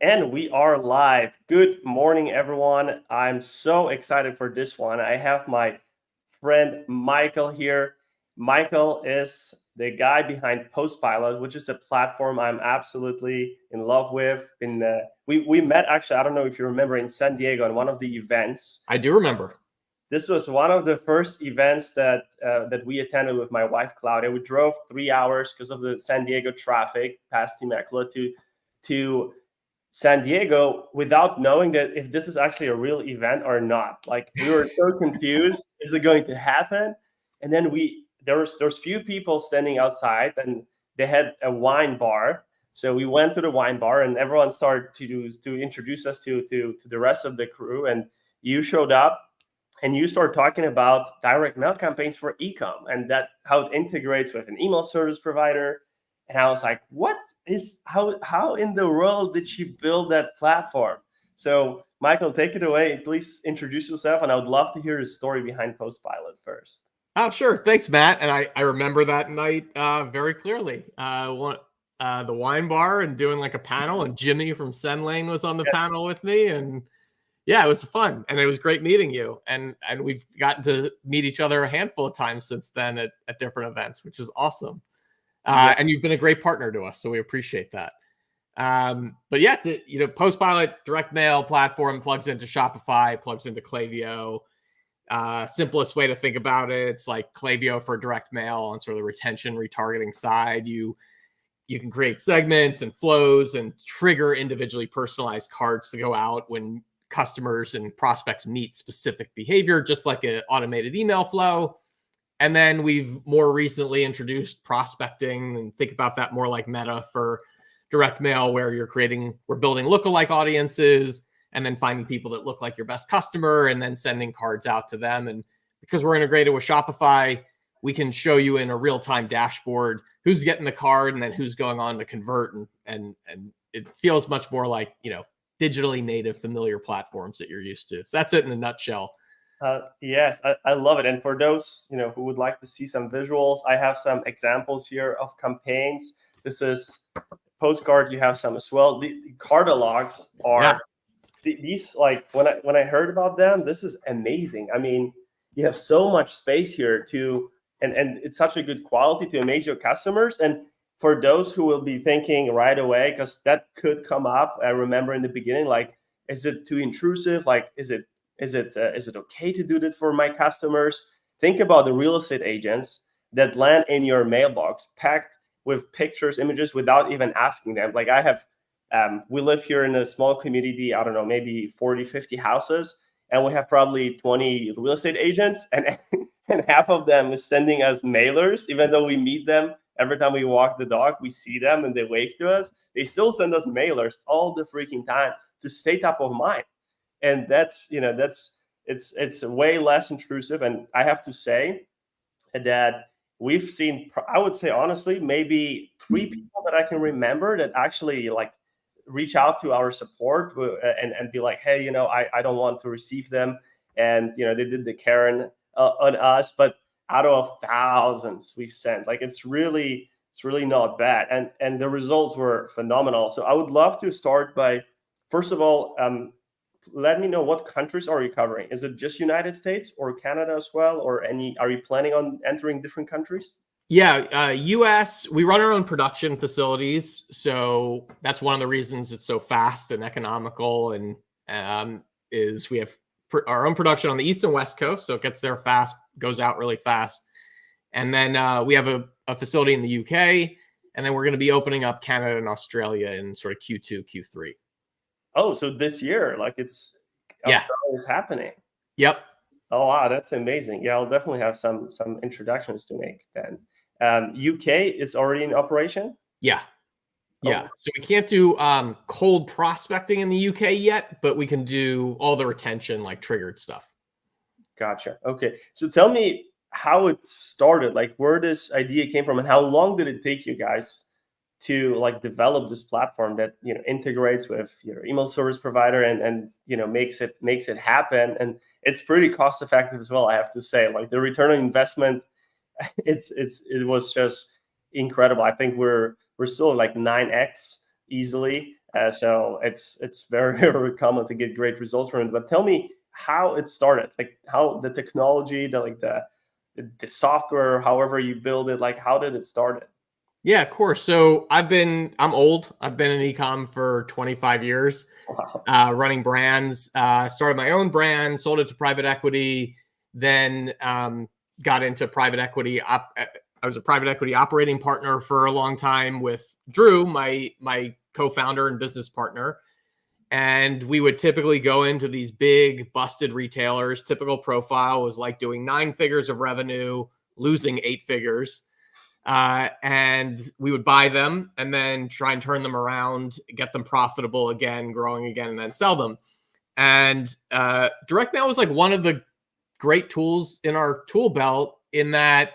And we are live. Good morning, everyone. I'm so excited for this one. I have my friend Michael here. Michael is the guy behind PostPilot, which is a platform I'm absolutely in love with. We met actually, I don't know if you remember, in San Diego in one of the events. I do remember. This was one of the first events that we attended with my wife Claudia. We drove 3 hours because of the San Diego traffic past Temecula to San Diego without knowing that if this is actually a real event or not. Like, we were so confused. Is it going to happen? And then there's few people standing outside, and they had a wine bar. So we went to the wine bar, and everyone started to introduce us to the rest of the crew. And you showed up, and you start talking about direct mail campaigns for ecom and that how it integrates with an email service provider. And I was like, how in the world did she build that platform? So Michael, take it away. Please introduce yourself, and I would love to hear the story behind PostPilot first. Oh, sure. Thanks, Matt. And I remember that night very clearly. The wine bar and doing like a panel, and Jimmy from Sen Lane was on the panel with me. And yeah, it was fun. And it was great meeting you. And we've gotten to meet each other a handful of times since then at different events, which is awesome. And you've been a great partner to us, so we appreciate that. But yeah, PostPilot direct mail platform plugs into Shopify, plugs into Klaviyo. Simplest way to think about it, it's like Klaviyo for direct mail on sort of the retention retargeting side. You can create segments and flows and trigger individually personalized cards to go out when customers and prospects meet specific behavior, just like an automated email flow. And then we've more recently introduced prospecting, and think about that more like Meta for direct mail, where we're building lookalike audiences and then finding people that look like your best customer and then sending cards out to them. And because we're integrated with Shopify, we can show you in a real-time dashboard who's getting the card and then who's going on to convert. And it feels much more like, digitally native, familiar platforms that you're used to. So that's it in a nutshell. Yes, I love it. And for those who would like to see some visuals, I have some examples here of campaigns. This is postcard. You have some as well. The cardalogs are these, like, when I heard about them, this is amazing. I mean, you have so much space here and it's such a good quality to amaze your customers. And for those who will be thinking right away, because that could come up, I remember in the beginning, like, is it too intrusive? Like, is it okay to do that for my customers? Think about the real estate agents that land in your mailbox packed with pictures, images, without even asking them. Like, I have, we live here in a small community, I don't know, maybe 40, 50 houses, and we have probably 20 real estate agents, and half of them is sending us mailers, even though we meet them every time we walk the dog. We see them and they wave to us. They still send us mailers all the freaking time to stay top of mind. And it's way less intrusive. And I have to say that we've seen, I would say honestly, maybe 3 people that I can remember that actually like reach out to our support and be like, hey, I don't want to receive them. And, they did the Karen on us, but out of thousands we've sent, like, it's really not bad. And the results were phenomenal. So I would love to start by, first of all, let me know, what countries are you covering? Is it just United States or Canada as well, or are you planning on entering different countries? Yeah, US, we run our own production facilities. So that's one of the reasons it's so fast and economical, and is we have our own production on the East and West Coast. So it gets there fast, goes out really fast. And then we have a facility in the UK, and then we're going to be opening up Canada and Australia in sort of Q2, Q3. Oh, so this year, like, Australia is happening. Yep. Oh, wow, that's amazing. Yeah, I'll definitely have some introductions to make then. UK is already in operation? Yeah. Yeah. So we can't do cold prospecting in the UK yet, but we can do all the retention, like triggered stuff. Gotcha. Okay. So tell me how it started, like where this idea came from, and how long did it take you guys to like develop this platform that integrates with your email service provider and makes it happen. And it's pretty cost effective as well, I have to say. Like, the return on investment, it was just incredible. I think we're still like 9x easily So it's very very common to get great results from it. But tell me how it started, like how the technology, the software, however you build it, like how did it start? Yeah, of course. So I'm old. I've been in ecom for 25 years, Wow. running brands. Started my own brand, sold it to private equity, then got into private equity. I was a private equity operating partner for a long time with Drew, my co-founder and business partner. And we would typically go into these big busted retailers. Typical profile was like doing 9 figures of revenue, losing 8 figures. And we would buy them and then try and turn them around, get them profitable again, growing again, and then sell them. And direct mail was like one of the great tools in our tool belt, in that,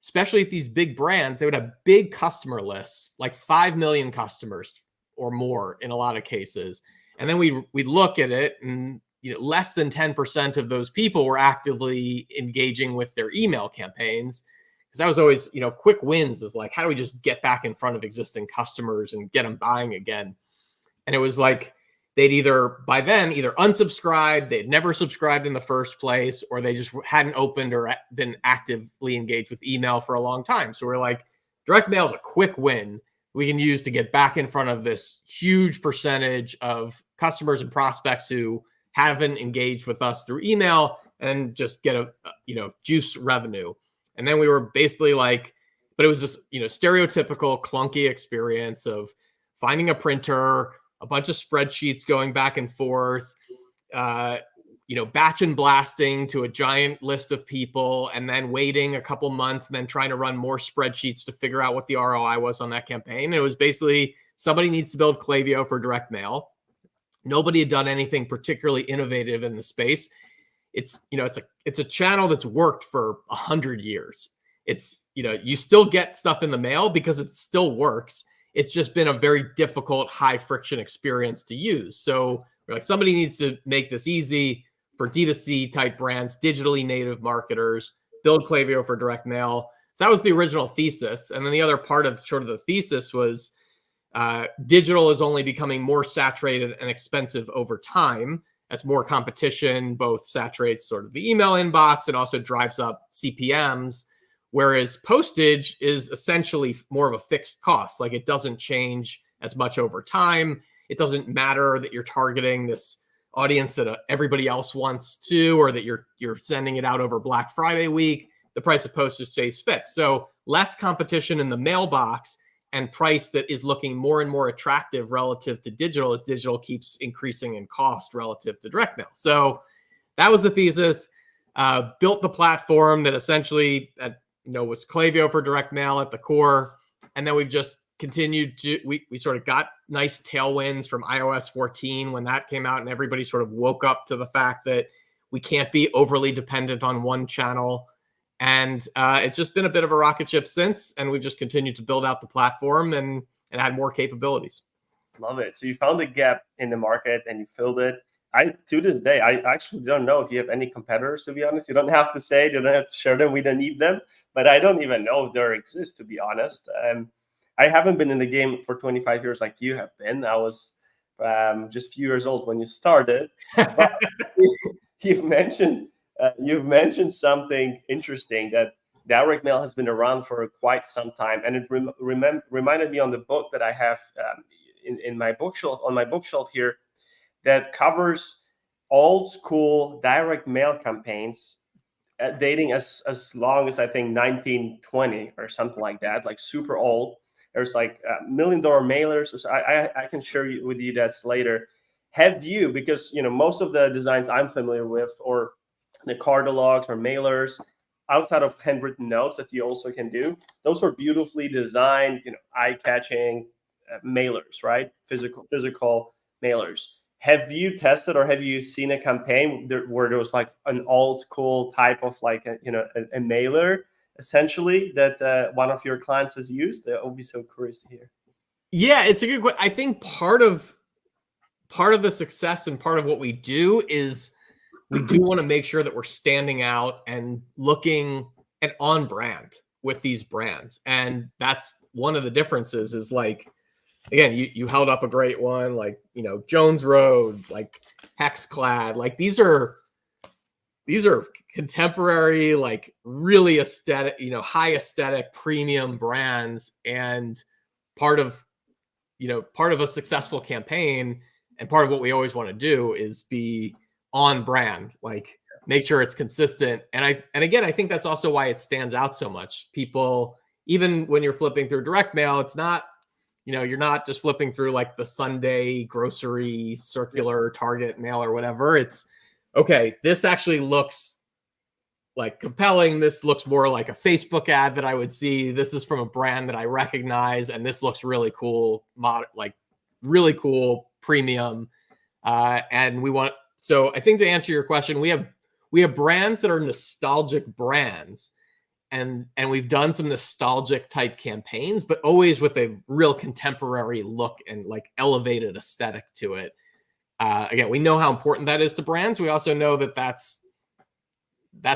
especially at these big brands, they would have big customer lists, like 5 million customers or more in a lot of cases. And then we'd look at it, and less than 10% of those people were actively engaging with their email campaigns. Because that was always, quick wins is like, how do we just get back in front of existing customers and get them buying again? And it was like, they'd either unsubscribed, they'd never subscribed in the first place, or they just hadn't opened or been actively engaged with email for a long time. So we're like, direct mail is a quick win we can use to get back in front of this huge percentage of customers and prospects who haven't engaged with us through email, and just get a juice revenue. And then we were basically like, but it was this stereotypical clunky experience of finding a printer, a bunch of spreadsheets going back and forth, batch and blasting to a giant list of people, and then waiting a couple months, and then trying to run more spreadsheets to figure out what the ROI was on that campaign. And it was basically, somebody needs to build Klaviyo for direct mail. Nobody had done anything particularly innovative in the space. It's a channel that's worked for 100 years. It's, you still get stuff in the mail because it still works. It's just been a very difficult, high friction experience to use. So we're like, somebody needs to make this easy for D2C type brands, digitally native marketers, build Klaviyo for direct mail. So that was the original thesis. And then the other part of sort of the thesis was digital is only becoming more saturated and expensive over time, as more competition both saturates sort of the email inbox and also drives up CPMs. Whereas postage is essentially more of a fixed cost. Like, it doesn't change as much over time. It doesn't matter that you're targeting this audience that everybody else wants to, or that you're sending it out over Black Friday week. The price of postage stays fixed. So less competition in the mailbox, and price that is looking more and more attractive relative to digital, as digital keeps increasing in cost relative to direct mail. So that was the thesis. Built the platform that essentially was Klaviyo for direct mail at the core. And then we've just continued to, we sort of got nice tailwinds from iOS 14 when that came out, and everybody sort of woke up to the fact that we can't be overly dependent on one channel. And it's just been a bit of a rocket ship since, and we've just continued to build out the platform and add more capabilities. Love it. So you found a gap in the market and you filled it. To this day, I actually don't know if you have any competitors, to be honest. You don't have to say, you don't have to share them. We don't need them. But I don't even know if there exists, to be honest. I haven't been in the game for 25 years like you have been. I was just a few years old when you started. But you've mentioned something interesting, that direct mail has been around for quite some time, and it reminded me on the book that I have in my bookshelf, on my bookshelf here, that covers old school direct mail campaigns dating as long as I think 1920 or something like that, like super old. There's like $1 million mailers. So I can share with you that later. Have you, because most of the designs I'm familiar with, or the catalogs or mailers, outside of handwritten notes that you also can do, those are beautifully designed, eye-catching mailers, right? Physical mailers. Have you tested, or have you seen a campaign where there was like an old school type of like a mailer essentially that one of your clients has used? I would be so curious to hear. Yeah, it's a good question. I think part of the success and part of what we do is we do want to make sure that we're standing out and looking and on brand with these brands. And that's one of the differences, is like, again, you held up a great one, like, Jones Road, like Hexclad, like these are contemporary, like really aesthetic, high aesthetic premium brands, and part of part of a successful campaign, and part of what we always want to do is be on brand, like make sure it's consistent. And again, I think that's also why it stands out so much. People, even when you're flipping through direct mail, it's not, you're not just flipping through like the Sunday grocery circular Target mail or whatever. It's okay, this actually looks like compelling. This looks more like a Facebook ad that I would see. This is from a brand that I recognize, and this looks really cool, like really cool, premium. And we want. So I think to answer your question, we have brands that are nostalgic brands, and we've done some nostalgic type campaigns, but always with a real contemporary look and like elevated aesthetic to it. Again, we know how important that is to brands. We also know that that's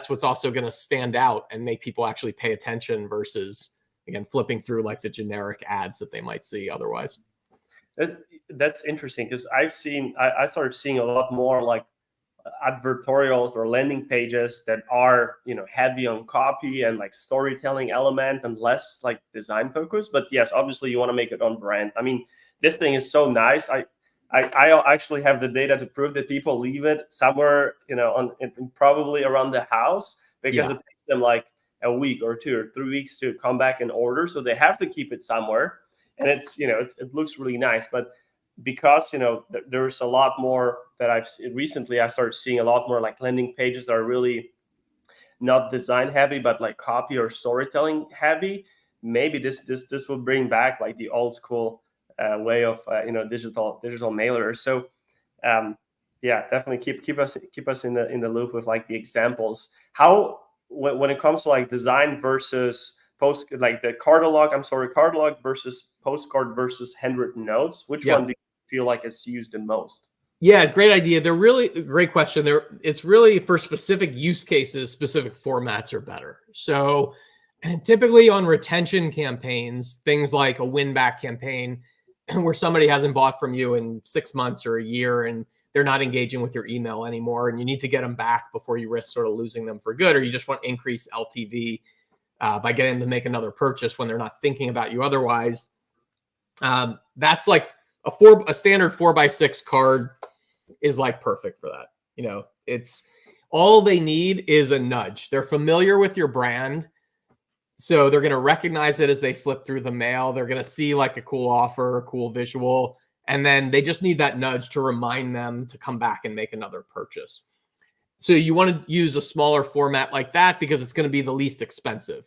what's also going to stand out and make people actually pay attention versus, again, flipping through like the generic ads that they might see otherwise. That's interesting, because I started seeing a lot more like advertorials or landing pages that are heavy on copy and like storytelling element and less like design focus. But yes, obviously you want to make it on brand. I mean, this thing is so nice. I actually have the data to prove that people leave it somewhere probably around the house, because it takes them like a week or 2 or 3 weeks to come back and order, so they have to keep it somewhere. And it looks really nice. But because there's a lot more that I've recently, I started seeing a lot more like landing pages that are really not design heavy, but like copy or storytelling heavy. Maybe this will bring back like the old school way of digital mailers. So yeah, definitely keep us in the loop with like the examples. How when it comes to like design versus post, like the cardalog versus postcard versus handwritten notes, which one do you feel like is used the most? Yeah, great idea. They're really great question. It's really for specific use cases, specific formats are better. So typically on retention campaigns, things like a win back campaign where somebody hasn't bought from you in 6 months or a year and they're not engaging with your email anymore, and you need to get them back before you risk sort of losing them for good, or you just want increased LTV by getting them to make another purchase when they're not thinking about you otherwise. That's like a standard 4x6 card is like perfect for that. It's all they need is a nudge. They're familiar with your brand, so they're going to recognize it as they flip through the mail. They're going to see like a cool offer, a cool visual, and then they just need that nudge to remind them to come back and make another purchase. So you want to use a smaller format like that because it's going to be the least expensive.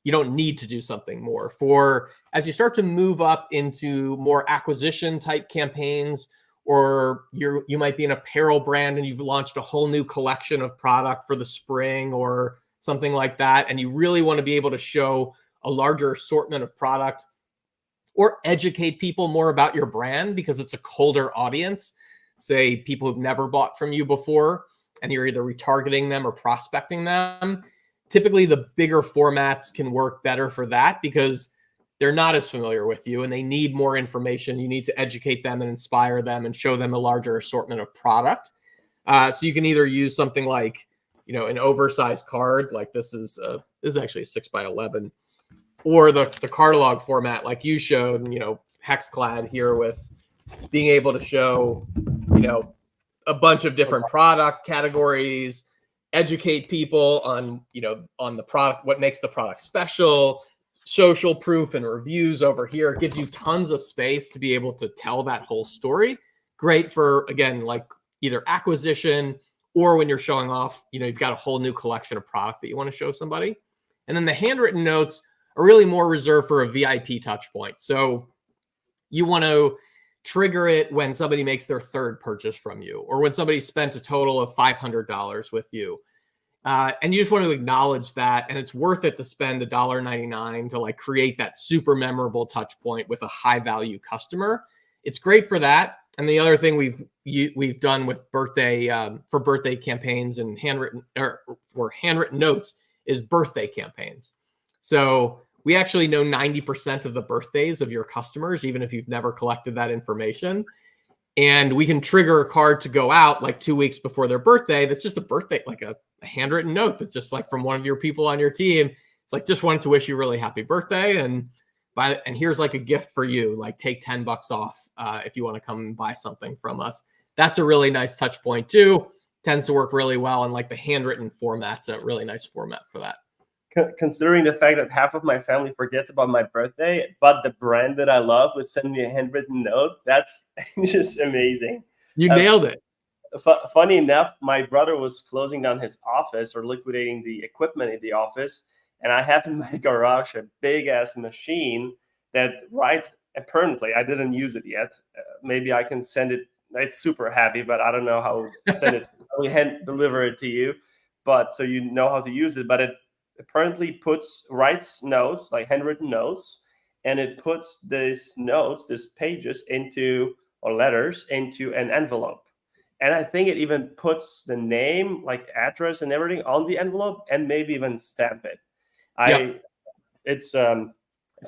You don't need to do something more. As you start to move up into more acquisition type campaigns, or you might be an apparel brand and you've launched a whole new collection of product for the spring or something like that, and you really want to be able to show a larger assortment of product or educate people more about your brand because it's a colder audience, say people who've never bought from you before, and you're either retargeting them or prospecting them. Typically, the bigger formats can work better for that because they're not as familiar with you and they need more information. You need to educate them and inspire them and show them a larger assortment of product. So you can either use something like, an oversized card, like this is actually a 6x11, or the cardalog format like you showed, Hexclad here with being able to show, a bunch of different product categories, educate people on, on the product, what makes the product special, social proof and reviews over here. It gives you tons of space to be able to tell that whole story. Great for, again, like either acquisition or when you're showing off, you've got a whole new collection of product that you want to show somebody. And then the handwritten notes are really more reserved for a VIP touch point. So you want to trigger it when somebody makes their third purchase from you, or when somebody spent a total of $500 with you. And you just want to acknowledge that, and it's worth it to spend $1.99 to like create that super memorable touch point with a high value customer. It's great for that. And the other thing we've done with birthday for birthday campaigns and handwritten notes is birthday campaigns. So we actually know 90% of the birthdays of your customers, even if you've never collected that information. And we can trigger a card to go out like 2 weeks before their birthday. That's just a birthday, like a handwritten note that's just like from one of your people on your team. It's like, just wanted to wish you a really happy birthday. And here's like a gift for you, like take $10 off if you want to come and buy something from us. That's a really nice touch point too. Tends to work really well. And like the handwritten format's a really nice format for that. Considering the fact that half of my family forgets about my birthday, but the brand that I love would send me a handwritten note, that's just amazing. You nailed it. Funny enough, my brother was closing down his office or liquidating the equipment in the office, and I have in my garage a big ass machine that writes. Apparently, I didn't use it yet. Maybe I can send it. It's super heavy, but I don't know how to send it. I will hand deliver it to you, but so you know how to use it. But it apparently writes notes, like handwritten notes, and it puts these pages or letters into an envelope. And I think it even puts the name, like address and everything on the envelope, and maybe even stamp it. It's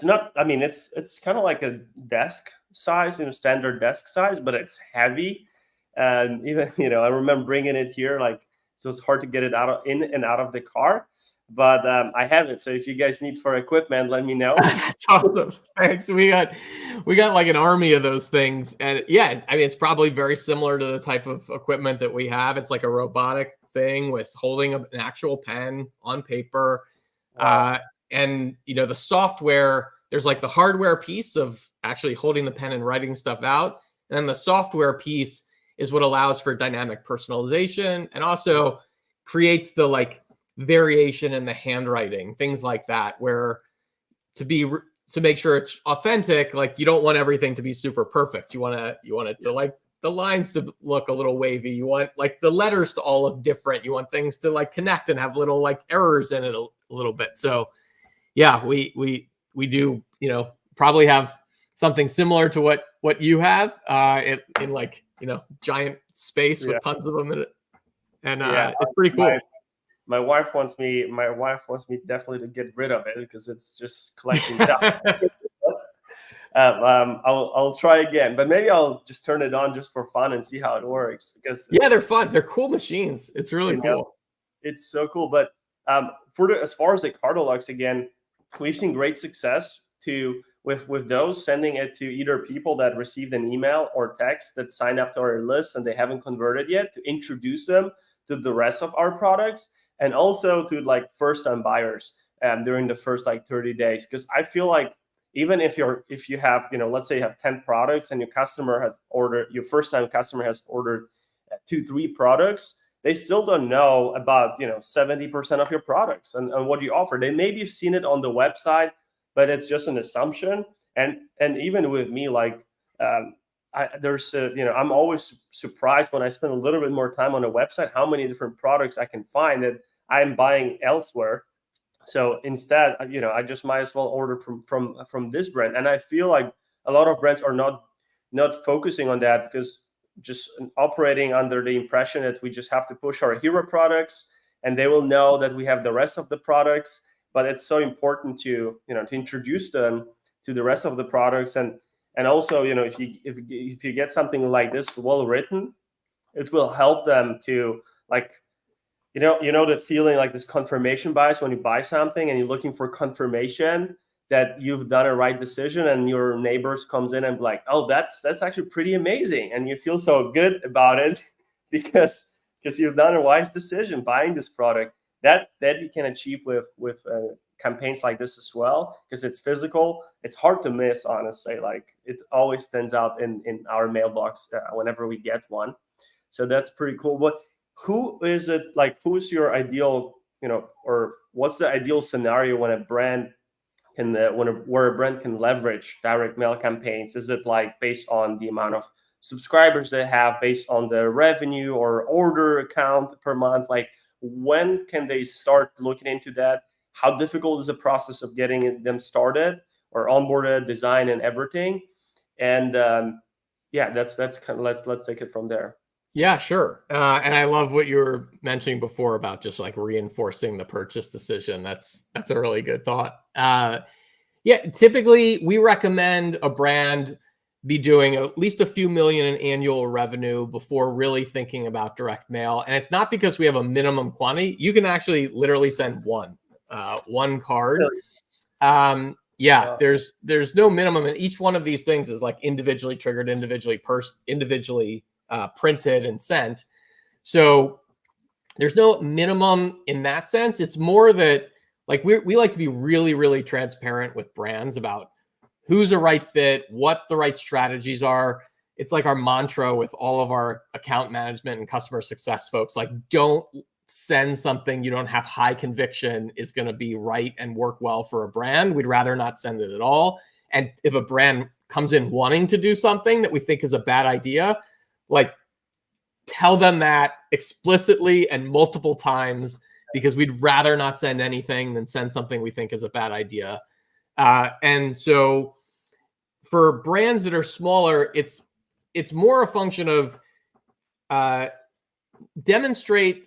not, I mean, it's kind of like a desk size, standard desk size, but it's heavy. And even, I remember bringing it here, like, so it's hard to get it in and out of the car. But I have it. So if you guys need for equipment, let me know. That's awesome. Thanks. We got like an army of those things. And yeah, I mean, it's probably very similar to the type of equipment that we have. It's like a robotic thing with holding an actual pen on paper. Wow. And, the software, there's like the hardware piece of actually holding the pen and writing stuff out. And then the software piece is what allows for dynamic personalization and also creates the like variation in the handwriting, things like that, where to make sure it's authentic, like you don't want everything to be super perfect. You want it to like the lines to look a little wavy. You want like the letters to all look different. You want things to like connect and have little like errors in it a little bit. So yeah, we do, probably have something similar to what you have in like, giant space with tons of them in it. And it's pretty cool. My wife wants me definitely to get rid of it because it's just collecting stuff. I'll try again, but maybe I'll just turn it on just for fun and see how it works, because they're fun. They're cool machines. It's really cool. It's so cool. But as far as the catalogs, again, we've seen great success with those, sending it to either people that received an email or text that sign up to our list and they haven't converted yet, to introduce them to the rest of our products, and also to like first-time buyers during the first like 30 days. Because I feel like even if you have, let's say you have 10 products and your first-time customer has ordered 2-3 products, they still don't know about 70% of your products and what you offer. They maybe have seen it on the website, but it's just an assumption. And even with me, like I'm always surprised when I spend a little bit more time on a website how many different products I can find that I'm buying elsewhere. So instead, I just might as well order from this brand. And I feel like a lot of brands are not focusing on that, because just operating under the impression that we just have to push our hero products and they will know that we have the rest of the products. But it's so important to introduce them to the rest of the products. And also, if you get something like this well written, it will help them to like, that feeling like this confirmation bias when you buy something and you're looking for confirmation that you've done a right decision, and your neighbors comes in and be like, oh, that's actually pretty amazing, and you feel so good about it because you've done a wise decision buying this product. That you can achieve with campaigns like this as well, because it's physical. It's hard to miss, honestly. Like, it always stands out in our mailbox whenever we get one. So that's pretty cool. But who's your ideal, or what's the ideal scenario when a brand where a brand can leverage direct mail campaigns? Is it like based on the amount of subscribers they have, based on the revenue or order count per month? Like, when can they start looking into that? How difficult is the process of getting them started or onboarded, design, and everything? And that's kind of, let's take it from there. Yeah, sure. And I love what you were mentioning before about just like reinforcing the purchase decision. That's a really good thought. Yeah, typically we recommend a brand be doing at least a few million in annual revenue before really thinking about direct mail. And it's not because we have a minimum quantity. You can actually literally send one card. Really? Yeah, Wow. there's no minimum, and each one of these things is like individually triggered, individually printed and sent. So there's no minimum in that sense. It's more that like we like to be really, really transparent with brands about who's a right fit, what the right strategies are. It's like our mantra with all of our account management and customer success folks. Like, don't send something you don't have high conviction is going to be right and work well for a brand. We'd rather not send it at all. And if a brand comes in wanting to do something that we think is a bad idea, like tell them that explicitly and multiple times, because we'd rather not send anything than send something we think is a bad idea. And so for brands that are smaller, it's more a function of uh, demonstrate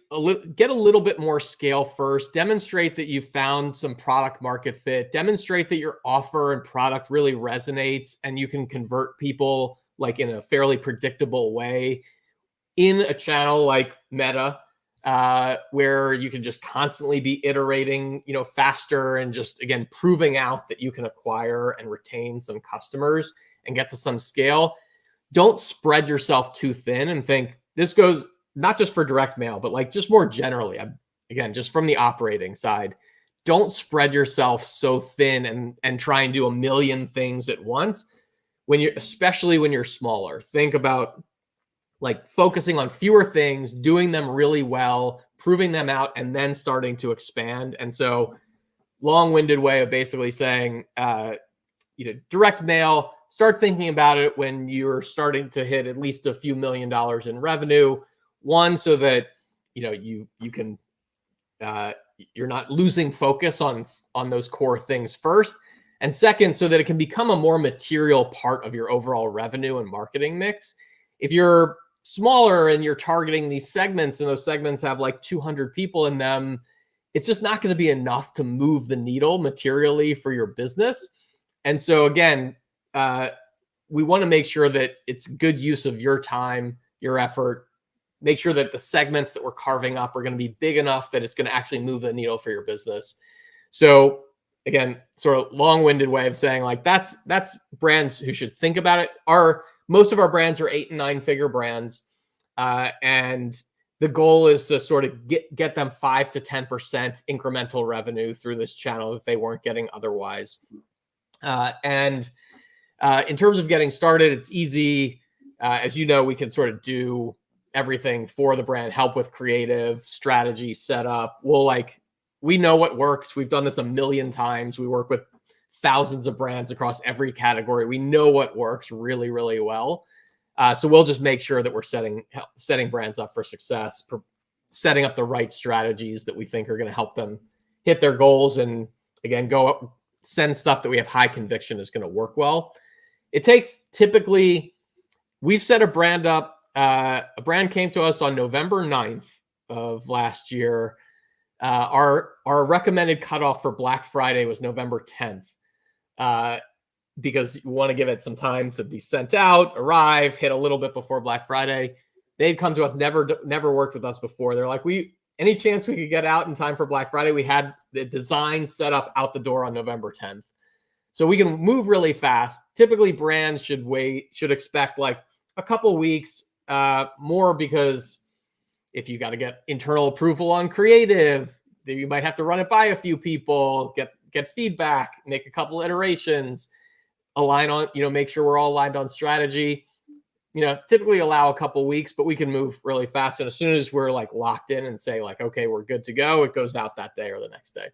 get a little bit more scale first, demonstrate that you found some product market fit, demonstrate that your offer and product really resonates and you can convert people like in a fairly predictable way in a channel like Meta, where you can just constantly be iterating, faster and just again proving out that you can acquire and retain some customers and get to some scale. Don't spread yourself too thin and think this goes not just for direct mail, but like just more generally. Again, just from the operating side, don't spread yourself so thin and try and do a million things at once especially when you're smaller. Think about like focusing on fewer things, doing them really well, proving them out, and then starting to expand. And so, long-winded way of basically saying, direct mail, start thinking about it when you're starting to hit at least a few $1,000,000 in revenue. One, so that you can you're not losing focus on those core things first. And second, so that it can become a more material part of your overall revenue and marketing mix. If you're smaller and you're targeting these segments and those segments have like 200 people in them, it's just not going to be enough to move the needle materially for your business. And so again, we want to make sure that it's good use of your time, your effort. Make sure that the segments that we're carving up are going to be big enough that it's going to actually move the needle for your business. So again, sort of long-winded way of saying like that's brands who should think about it. Most of our brands are 8 and 9 figure brands. And the goal is to sort of get them 5 to 10% incremental revenue through this channel that they weren't getting otherwise. And in terms of getting started, it's easy. As you know, we can sort of do everything for the brand, help with creative, strategy, setup. We know what works. We've done this a million times. We work with thousands of brands across every category. We know what works really, really well. So we'll just make sure that we're setting brands up for success, setting up the right strategies that we think are going to help them hit their goals. And again, go up, send stuff that we have high conviction is going to work well. It takes we've set a brand up. A brand came to us on November 9th of last year. Our recommended cutoff for Black Friday was November 10th. Because you want to give it some time to be sent out, arrive, hit a little bit before Black Friday. They'd come to us, never worked with us before. They're like, any chance we could get out in time for Black Friday? We had the design set up out the door on November 10th. So we can move really fast. Typically brands should expect like a couple weeks, more because if you got to get internal approval on creative, you might have to run it by a few people, get feedback, make a couple iterations, align on, make sure we're all aligned on strategy. Typically allow a couple weeks, but we can move really fast. And as soon as we're like locked in and say like, okay, we're good to go, it goes out that day or the next day.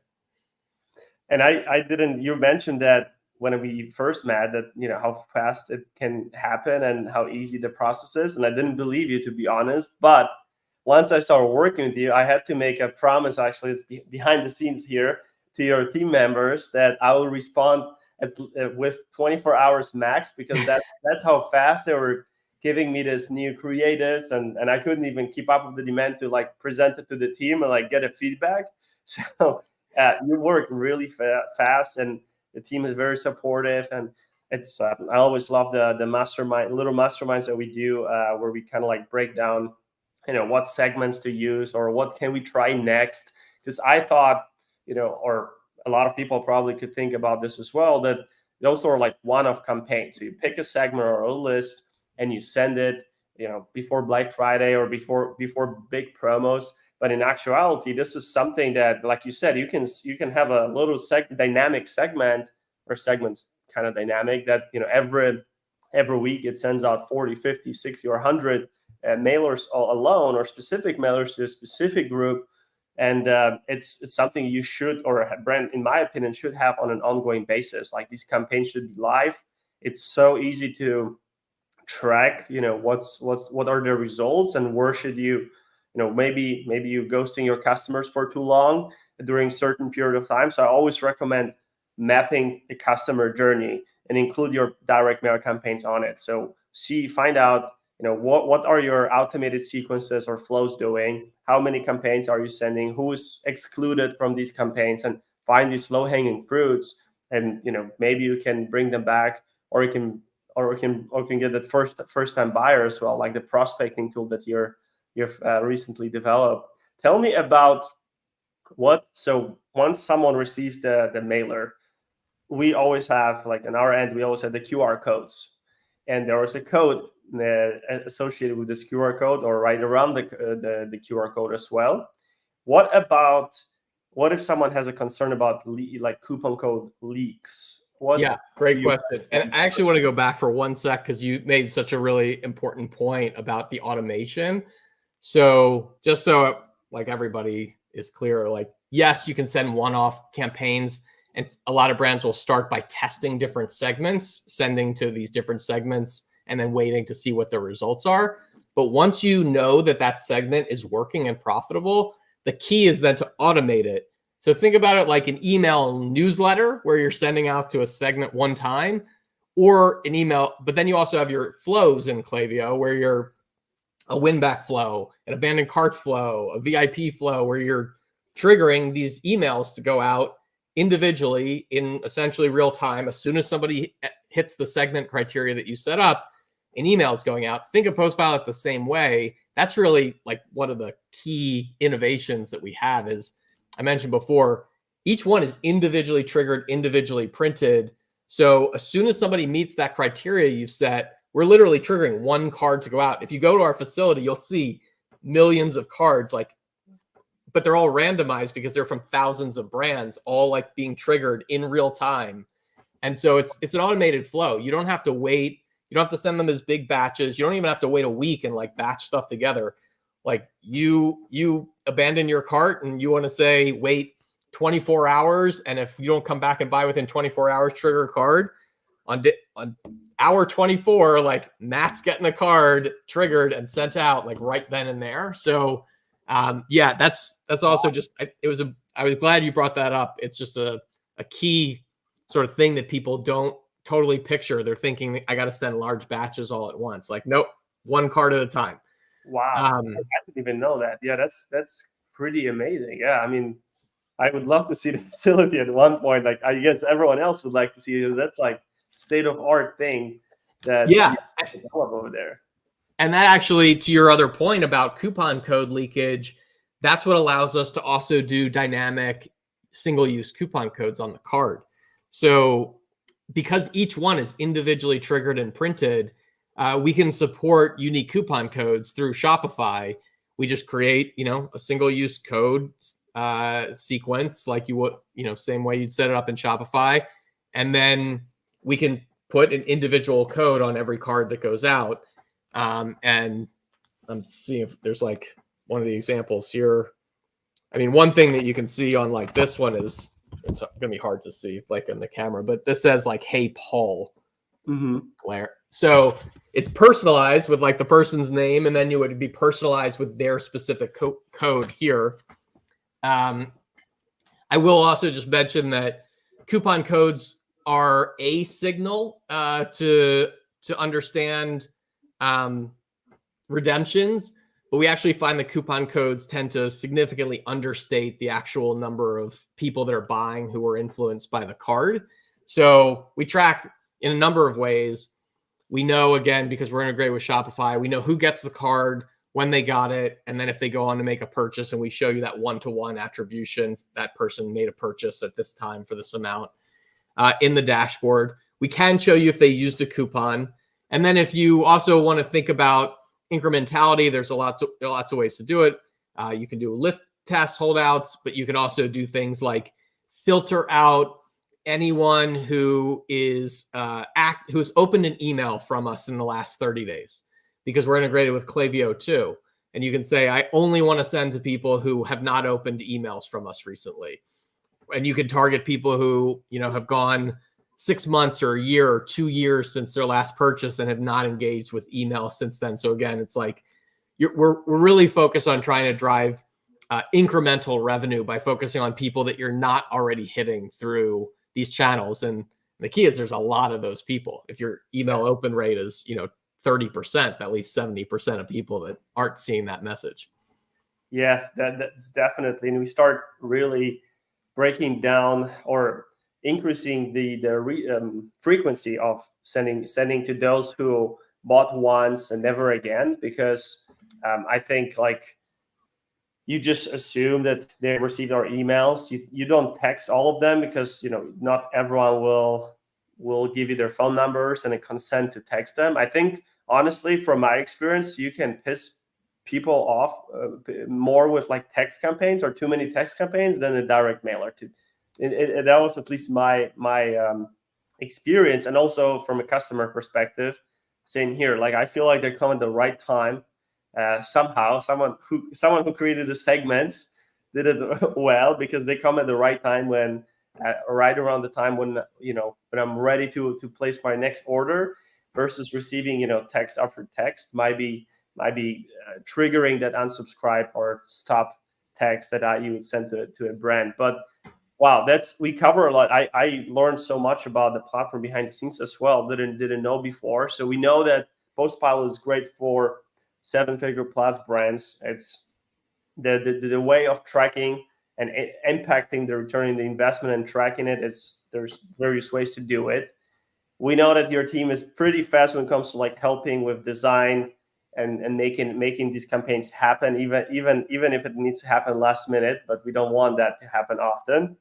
And you mentioned that when we first met that, how fast it can happen and how easy the process is. And I didn't believe you, to be honest. But once I started working with you, I had to make a promise, actually, it's behind the scenes here, to your team members that I will respond with 24 hours max, because that's how fast they were giving me this new creatives, and I couldn't even keep up with the demand to like present it to the team and like get a feedback. So you work really fast, and The team is very supportive, and it's I always love the mastermind, little masterminds that we do, where we kind of like break down, what segments to use or what can we try next. Because I thought, or a lot of people probably could think about this as well, that those are like one-off campaigns. So you pick a segment or a list and you send it, before Black Friday or before big promos. But in actuality, this is something that, like you said, you can have a little dynamic segment, or segments kind of dynamic, that every week it sends out 40, 50, 60, or 100 mailers alone, or specific mailers to a specific group. And it's something you should, or a brand, in my opinion, should have on an ongoing basis. Like, these campaigns should be live. It's so easy to track, what are the results, and where should you, maybe you ghosting your customers for too long during certain period of time. So I always recommend mapping the customer journey and include your direct mail campaigns on it. So find out, what are your automated sequences or flows doing? How many campaigns are you sending? Who is excluded from these campaigns? And find these low-hanging fruits, and maybe you can bring them back, or you can get that first-time buyer as well, like the prospecting tool that you've recently developed. Tell me about so once someone receives the mailer, we always have, like, on our end, we always have the QR codes, and there was a code associated with this QR code, or right around the QR code as well. What if someone has a concern about like coupon code leaks? Great question. And I actually want to go back for 1 sec, because you made such a really important point about the automation. So just so like everybody is clear, like, yes, you can send one-off campaigns, and a lot of brands will start by testing different segments, sending to these different segments, and then waiting to see what the results are. But once you know that segment is working and profitable, the key is then to automate it. So think about it like an email newsletter, where you're sending out to a segment one time, or an email, but then you also have your flows in Klaviyo, where you're a win-back flow, an abandoned cart flow, a VIP flow, where you're triggering these emails to go out individually in essentially real time. As soon as somebody hits the segment criteria that you set up, an email is going out. Think of PostPilot the same way. That's really like one of the key innovations that we have. Is, I mentioned before, each one is individually triggered, individually printed. So as soon as somebody meets that criteria you've set, we're literally triggering one card to go out. If you go to our facility, you'll see millions of cards, but they're all randomized because they're from thousands of brands, all like being triggered in real time. And so it's an automated flow. You don't have to wait. You don't have to send them as big batches. You don't even have to wait a week and like batch stuff together. Like, you abandon your cart and you want to say, wait 24 hours. And if you don't come back and buy within 24 hours, trigger a card on hour 24, like, Matt's getting a card triggered and sent out like right then and there. So that's also just, I was glad you brought that up. It's just a key sort of thing that people don't totally picture. They're thinking, I got to send large batches all at once. Like, nope, one card at a time. Wow. I didn't even know that. Yeah, that's pretty amazing. Yeah, I mean, I would love to see the facility at one point. Like, I guess everyone else would like to see it. That's like state-of-art thing that you develop over there. And that actually, to your other point about coupon code leakage, that's what allows us to also do dynamic single-use coupon codes on the card. So because each one is individually triggered and printed, we can support unique coupon codes through Shopify. We just create, a single-use code sequence, like you would, same way you'd set it up in Shopify. And then we can put an individual code on every card that goes out. And I'm seeing if there's like one of the examples here. I mean, one thing that you can see on like this one is, it's gonna be hard to see like in the camera, but this says like, "Hey, Paul." Claire. So it's personalized with like the person's name, and then you would be personalized with their specific code here. I will also just mention that coupon codes are a signal to understand redemptions, but we actually find the coupon codes tend to significantly understate the actual number of people that are buying who are influenced by the card. So we track in a number of ways. We know, again, because we're integrated with Shopify, we know who gets the card, when they got it, and then if they go on to make a purchase, and we show you that one-to-one attribution, that person made a purchase at this time for this amount in the dashboard. We can show you if they used a coupon. And then if you also want to think about incrementality, there are lots of ways to do it. You can do lift test holdouts, but you can also do things like filter out anyone who is who's opened an email from us in the last 30 days, because we're integrated with Klaviyo too. And you can say, I only want to send to people who have not opened emails from us recently. And you can target people who, have gone 6 months or a year or 2 years since their last purchase and have not engaged with email since then. So again, it's like we're really focused on trying to drive incremental revenue by focusing on people that you're not already hitting through these channels. And the key is there's a lot of those people. If your email open rate is 30%, that leaves 70% of people that aren't seeing that message. Yes, that's definitely. And we start really breaking down or increasing the frequency of sending to those who bought once and never again, because I think like you just assume that they received our emails. You don't text all of them, because not everyone will give you their phone numbers and a consent to text them. I think honestly, from my experience, you can piss people off more with like text campaigns or too many text campaigns than a direct mailer. That was at least my experience, and also from a customer perspective, same here. Like I feel like they come at the right time. Somehow, someone who created the segments did it well, because they come at the right time, when right around the time when when I'm ready to place my next order, versus receiving text after text might be triggering that unsubscribe or stop text that you would send to a brand. But wow, we cover a lot. I learned so much about the platform behind the scenes as well. Didn't know before. So we know that PostPilot is great for 7-figure plus brands. It's the way of tracking and impacting the return on the investment and tracking it. There's various ways to do it. We know that your team is pretty fast when it comes to like helping with design and making these campaigns happen, even if it needs to happen last minute, but we don't want that to happen often.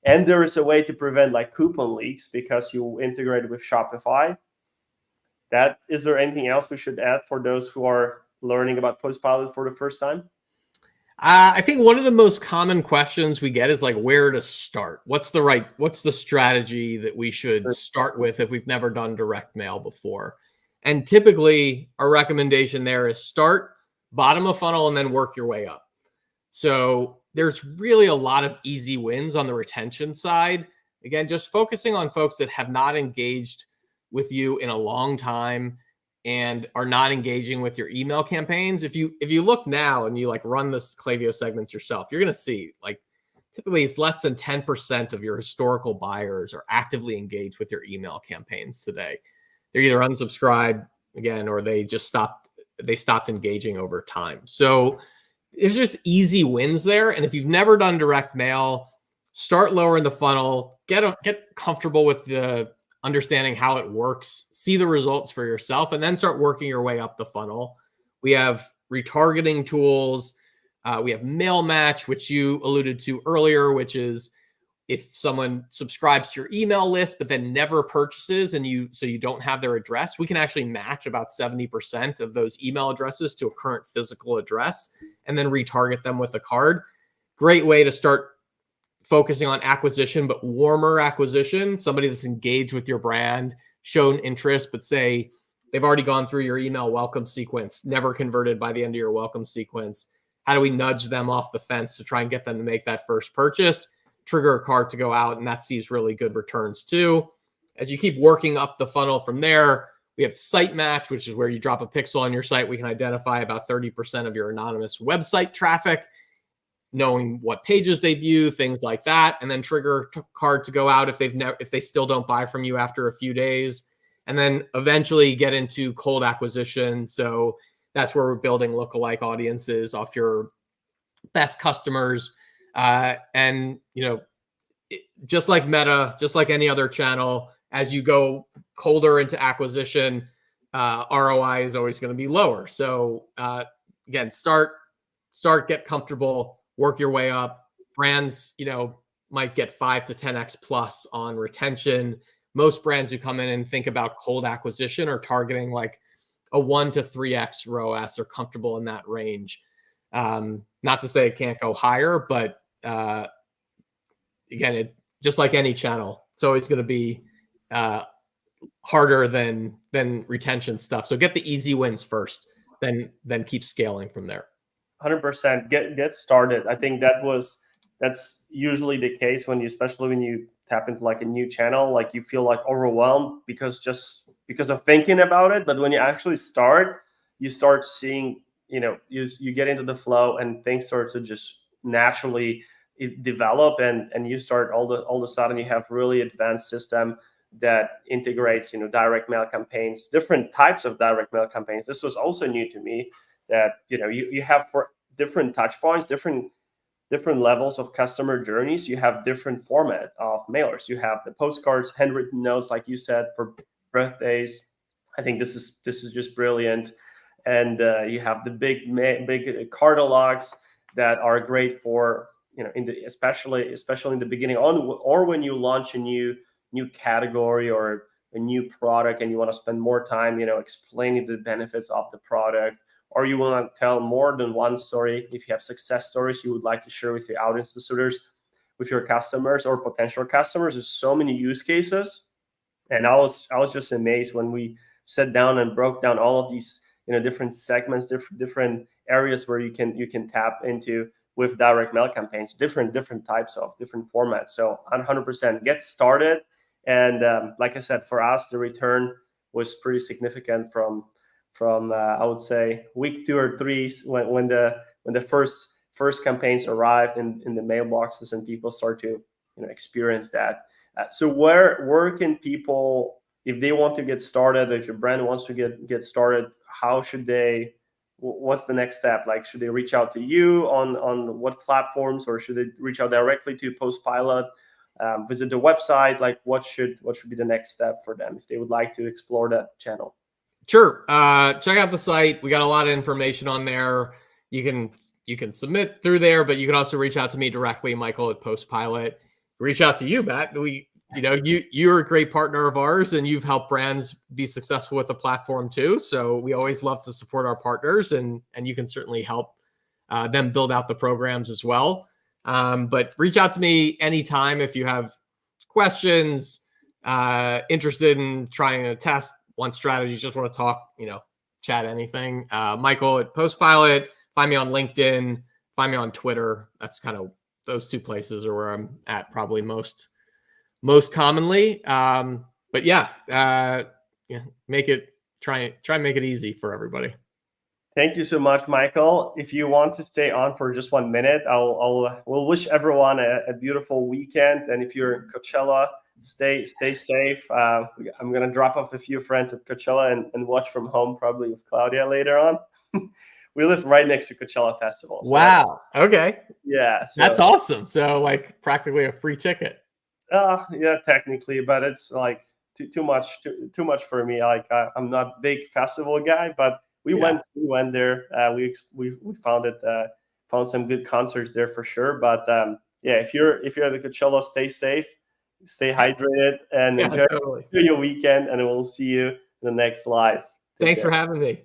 And there is a way to prevent like coupon leaks, because you integrate with Shopify. Is there anything else we should add for those who are learning about PostPilot for the first time? I think one of the most common questions we get is like where to start. What's the strategy that we should start with if we've never done direct mail before? And typically our recommendation there is start bottom of funnel and then work your way up. So there's really a lot of easy wins on the retention side. Again, just focusing on folks that have not engaged with you in a long time and are not engaging with your email campaigns. If you look now and you like run this Klaviyo segments yourself, you're going to see like typically it's less than 10% of your historical buyers are actively engaged with your email campaigns today. They're either unsubscribed again, or they stopped engaging over time. So there's just easy wins there. And if you've never done direct mail, start lower in the funnel, get comfortable with the understanding how it works, see the results for yourself, and then start working your way up the funnel. We have retargeting tools. We have mail match, which you alluded to earlier, which is if someone subscribes to your email list, but then never purchases and you don't have their address, we can actually match about 70% of those email addresses to a current physical address and then retarget them with a card. Great way to start focusing on acquisition, but warmer acquisition, somebody that's engaged with your brand, shown interest, but say they've already gone through your email welcome sequence, never converted by the end of your welcome sequence. How do we nudge them off the fence to try and get them to make that first purchase, trigger a cart to go out, and that sees really good returns too. As you keep working up the funnel from there, we have site match, which is where you drop a pixel on your site. We can identify about 30% of your anonymous website traffic, knowing what pages they view, things like that, and then trigger a card to go out if they still don't buy from you after a few days, and then eventually get into cold acquisition. So that's where we're building lookalike audiences off your best customers. And just like Meta, just like any other channel, as you go colder into acquisition, ROI is always going to be lower. So again, start, get comfortable, work your way up. Brands, might get 5 to 10x plus on retention. Most brands who come in and think about cold acquisition are targeting like a 1 to 3x ROAS. They're comfortable in that range. Not to say it can't go higher, but again, just like any channel, it's always going to be harder than retention stuff. So get the easy wins first, then keep scaling from there. 100%. Get started. I think that's usually the case especially when you tap into like a new channel, like you feel like overwhelmed because of thinking about it. But when you actually start, you start seeing, you get into the flow and things start to just naturally develop, and you start all of a sudden you have really advanced system that integrates, direct mail campaigns, different types of direct mail campaigns. This was also new to me, that you have for different touch points, different levels of customer journeys, you have different format of mailers. You have the postcards, handwritten notes, like you said, for birthdays. I think this is just brilliant. And you have the big catalogs that are great for, especially in the beginning or when you launch a new category or a new product and you want to spend more time, explaining the benefits of the product, or you want to tell more than one story. If you have success stories you would like to share with your audience visitors, with your customers or potential customers, there's so many use cases. And I was just amazed when we sat down and broke down all of these, different segments, different areas where you can tap into with direct mail campaigns, different types of different formats. So 100% get started. And like I said, for us, the return was pretty significant from I would say week 2 or 3, when the first campaigns arrived in the mailboxes and people start to experience that. So where can people, if they want to get started, if your brand wants to get started, how should they? What's the next step? Like, should they reach out to you on what platforms, or should they reach out directly to PostPilot? Visit the website. Like, what should be the next step for them if they would like to explore that channel? Sure. Check out the site. We got a lot of information on there. You can submit through there, but you can also reach out to me directly, Michael at PostPilot. Reach out to you, Matt. You're a great partner of ours, and you've helped brands be successful with the platform too. So we always love to support our partners, and you can certainly help them build out the programs as well. But reach out to me anytime if you have questions, interested in trying a test, want strategy, just want to talk, chat, anything. Michael at PostPilot. Find me on LinkedIn. Find me on Twitter. That's kind of, those 2 places are where I'm at probably most commonly. But yeah, try and make it easy for everybody. Thank you so much, Michael. If you want to stay on for just 1 minute, we'll wish everyone a beautiful weekend. And if you're in Coachella, stay safe. I'm gonna drop off a few friends at Coachella and watch from home, probably with Claudia later on. We live right next to Coachella Festival. So wow. Okay. Yeah. So, that's awesome. So like practically a free ticket. Yeah, technically, but it's like too much for me. Like I'm not a big festival guy, but we went there. We found some good concerts there for sure. But yeah, if you're at the Coachella, stay safe, stay hydrated, and enjoy your weekend. And we'll see you in the next live. Thanks for having me.